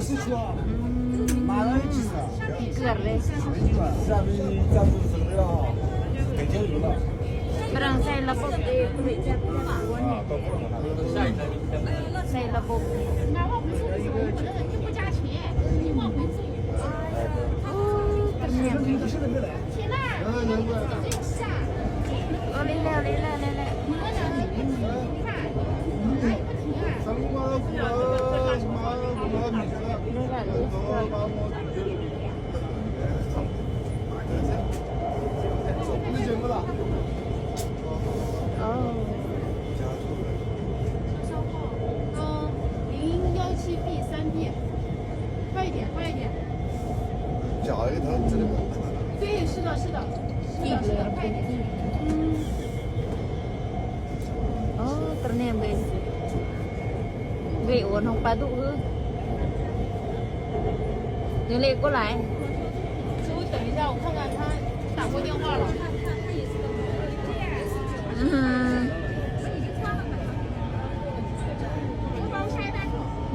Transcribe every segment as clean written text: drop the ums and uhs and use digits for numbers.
市区啊，马上就进了。เกือบเลย 下面赞助什么呀？北京鱼了。 กำลังใส่ระบบเอง啊，到过了。ใส่ระบบกระเทียมเอาเร็วๆเร็วๆเร็ว什么017B3B，快一点，快一点。假一头这里。对，是的，是的，是的，是的，快一点。 oh ternyata guys gue uốn không phá tụ hư nhưng lệ có lại 稍微等一下，我看看他打过电话了。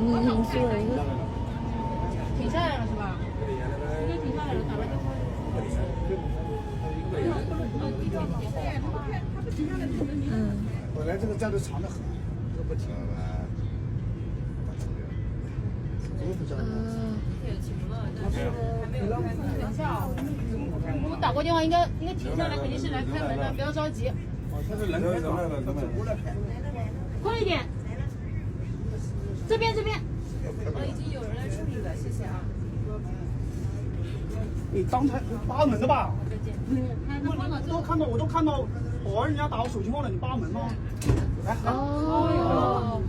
你很帅停下来了是吧？应该停下来了，打了电话。本来这个站都长得很，这不停了。等一下啊，我打过电话，应该停下来，肯定是来开门的，不要着急。他是人开门了，他走过来开。快一点，这边这边。已经有人来处理了，谢谢啊。你刚才扒门的吧？我都看到保安人家打我手机号了，你扒门吗？来，哦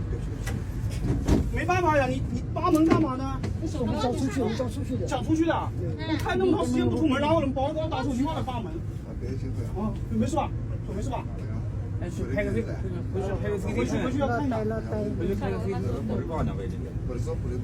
没办法呀，你扒门干嘛呢？我们交出去，我们交出去的。缴出去的，我开那么长时间不出门，然后保安给我打手机号来扒门。别兴奋啊，没事吧？没事吧？哎，去拍个这个，回去拍个这个，回去要看一下。回去看个这个，不是挂两位的，不是说不是。